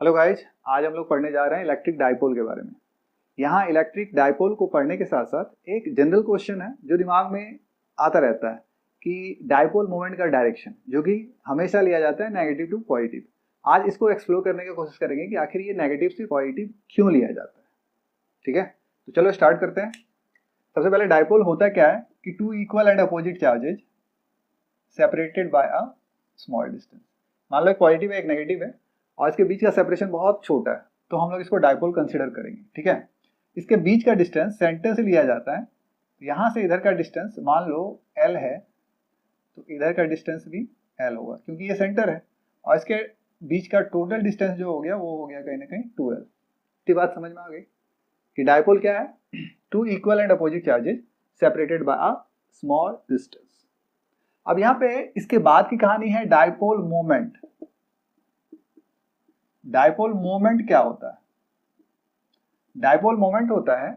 Hello guys, आज हम लोग पढ़ने जा रहे हैं इलेक्ट्रिक डाइपोल के बारे में। यहाँ इलेक्ट्रिक डाइपोल को पढ़ने के साथ साथ एक जनरल क्वेश्चन है जो दिमाग में आता रहता है कि डाइपोल मोमेंट का डायरेक्शन जो कि हमेशा लिया जाता है नेगेटिव टू पॉजिटिव। आज इसको एक्सप्लोर करने की कोशिश करेंगे कि आखिर ये नेगेटिव से पॉजिटिव क्यों लिया जाता है। ठीक है, तो चलो स्टार्ट करते हैं। सबसे पहले डाइपोल होता क्या है कि two equal and opposite charges separated by a small distance. मान लो एक पॉजिटिव है एक नेगेटिव है और इसके बीच का सेपरेशन बहुत छोटा है, तो हम लोग इसको डाइपोल कंसीडर करेंगे। ठीक है, इसके बीच का डिस्टेंस सेंटर से लिया जाता है। यहाँ से इधर का डिस्टेंस मान लो L है, तो इधर का डिस्टेंस भी L होगा क्योंकि ये सेंटर है, और इसके बीच का टोटल डिस्टेंस जो हो गया वो हो गया कहीं ना कहीं 2L। इतनी बात समझ में आ गई कि डाइपोल क्या है? Two equal and opposite charges separated by a small distance. अब यहाँ पे इसके बाद की कहानी है डाइपोल मोमेंट। डाइपोल मोमेंट क्या होता है? डाइपोल मोमेंट होता है,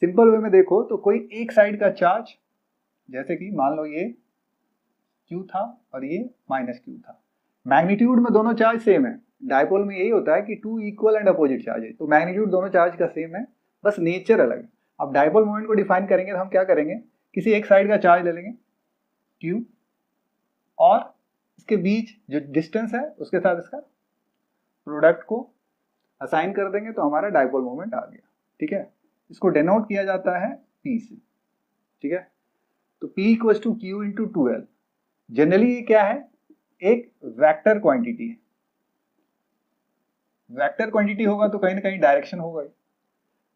सिंपल वे में देखो तो कोई एक साइड का चार्ज, जैसे कि मान लो ये Q था और ये -Q था, मैग्नीट्यूड में दोनों चार्ज सेम है। डाइपोल में यही होता है कि two equal and opposite charge है, तो मैग्नीट्यूड दोनों चार्ज का सेम है, बस नेचर अलग है। अब डाइपोल मोमेंट को डिफाइन करेंगे तो हम क्या करेंगे, किसी एक साइड का चार्ज ले लेंगे Q और इसके बीच जो डिस्टेंस है उसके साथ इसका प्रोडक्ट को असाइन कर देंगे तो हमारा डाइपोल मोमेंट आ गया। ठीक है, इसको डिनोट किया जाता है P से। ठीक है, तो P equal to Q into 2L। Generally ये क्या है, एक वेक्टर क्वांटिटी है। वेक्टर क्वांटिटी होगा तो कहीं ना कहीं डायरेक्शन होगा।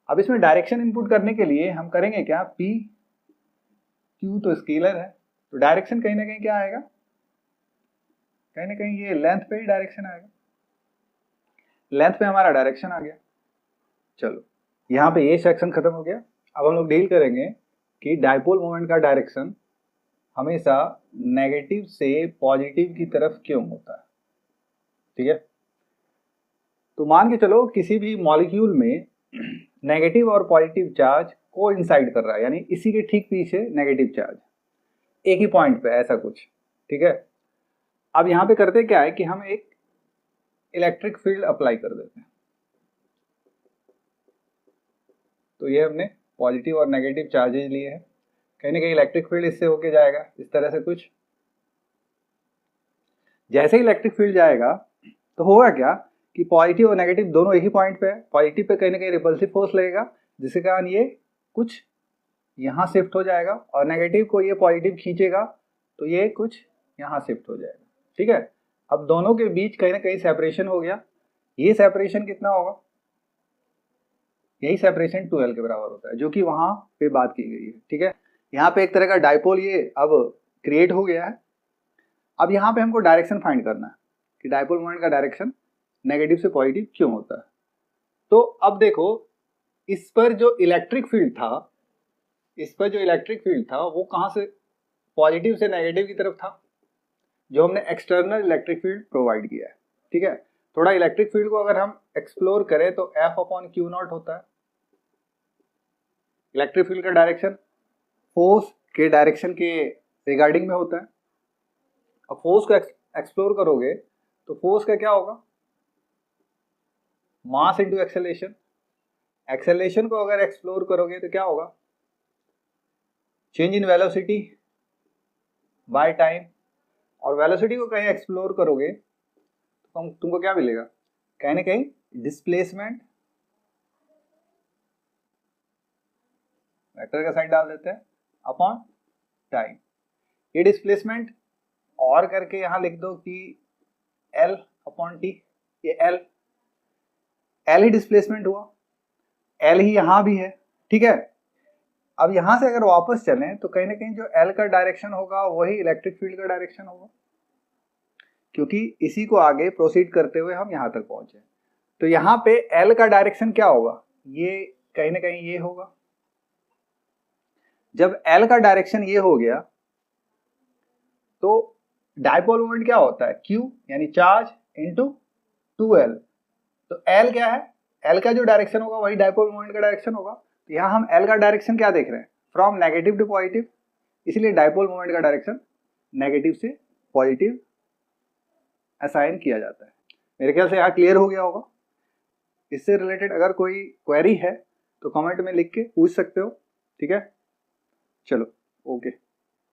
अब इसमें डायरेक्शन इनपुट करने के लिए हम करेंगे क्या, P Q तो स्केलर है, तो डायरेक्शन कहीं ना कहीं क्या आएगा, कहीं ना कहीं ये लेंथ पे ही डायरेक्शन आएगा। लेंथ पे हमारा डायरेक्शन आ गया। चलो यहाँ पे ये सेक्शन खत्म हो गया। अब हम लोग डील करेंगे कि डाइपोल मोमेंट का डायरेक्शन हमेशा नेगेटिव से पॉजिटिव की तरफ क्यों होता है। ठीक है, तो मान के चलो किसी भी मॉलिक्यूल में नेगेटिव और पॉजिटिव चार्ज कोइंसाइड कर रहा है, यानी इसी के ठीक पीछे नेगेटिव चार्ज एक ही पॉइंट पे, ऐसा कुछ। ठीक है, अब यहाँ पे करते क्या है कि हम एक इलेक्ट्रिक फील्ड अप्लाई कर देते हैं। तो ये हमने पॉजिटिव और नेगेटिव चार्जेज लिए हैं, कहीं ना कहीं इलेक्ट्रिक फील्ड इससे होके जाएगा, इस तरह से कुछ। जैसे ही इलेक्ट्रिक फील्ड जाएगा तो होगा क्या कि पॉजिटिव और नेगेटिव दोनों एक ही पॉइंट पे है। पॉजिटिव पे कहीं ना कहीं रिपल्सिव फोर्स लगेगा, जिसके कारण ये कुछ यहाँ शिफ्ट हो जाएगा, और नेगेटिव को ये पॉजिटिव खींचेगा तो ये कुछ यहाँ शिफ्ट हो जाएगा। ठीक है, अब दोनों के बीच कहीं ना कहीं सेपरेशन हो गया। ये सेपरेशन कितना होगा, यही सेपरेशन 2L के बराबर होता है, जो कि वहां पे बात की गई है। ठीक है, यहाँ पे एक तरह का डाइपोल ये अब क्रिएट हो गया है। अब यहाँ पे हमको डायरेक्शन फाइंड करना है कि डाइपोल मोमेंट का डायरेक्शन नेगेटिव से पॉजिटिव क्यों होता है। तो अब देखो, इस पर जो इलेक्ट्रिक फील्ड था, वो कहाँ से, पॉजिटिव से नेगेटिव की तरफ था, जो हमने एक्सटर्नल इलेक्ट्रिक फील्ड प्रोवाइड किया है। ठीक है, थोड़ा इलेक्ट्रिक फील्ड को अगर हम एक्सप्लोर करें तो F/Q0 होता है। इलेक्ट्रिक फील्ड का डायरेक्शन फोर्स के डायरेक्शन के रिगार्डिंग में होता है। अब फोर्स को एक्सप्लोर करोगे तो फोर्स का क्या होगा, मास इंटू एक्सेलरेशन। एक्सेलरेशन को अगर एक्सप्लोर करोगे तो क्या होगा, change in velocity by time. और वेलोसिटी को कहीं एक्सप्लोर करोगे तो तुमको क्या मिलेगा, कहीं ना कहीं डिस्प्लेसमेंट। वेक्टर का साइड डाल देते हैं अपॉन टाइम। ये डिस्प्लेसमेंट और करके यहां लिख दो कि L/T। ये L ही डिस्प्लेसमेंट हुआ, L ही यहां भी है। ठीक है, अब यहां से अगर वापस चलें तो कहीं ना कहीं जो L का डायरेक्शन होगा वही इलेक्ट्रिक फील्ड का डायरेक्शन होगा, क्योंकि इसी को आगे प्रोसीड करते हुए हम यहां तक पहुंचे। तो यहां पे L का डायरेक्शन क्या होगा, ये कहीं ना कहीं ये होगा। जब L का डायरेक्शन ये हो गया तो डाइपोल मोमेंट क्या होता है, Q यानी चार्ज इंटू 2L। तो L क्या है, L का जो डायरेक्शन होगा वही डाइपोल मोमेंट का डायरेक्शन होगा। तो यहाँ हम L का डायरेक्शन क्या देख रहे हैं, फ्रॉम नेगेटिव टू पॉजिटिव, इसलिए डाइपोल मोमेंट का डायरेक्शन नेगेटिव से पॉजिटिव असाइन किया जाता है। मेरे ख्याल से यहाँ क्लियर हो गया होगा। इससे रिलेटेड अगर कोई क्वेरी है तो कमेंट में लिख के पूछ सकते हो, ठीक है। चलो, ओके।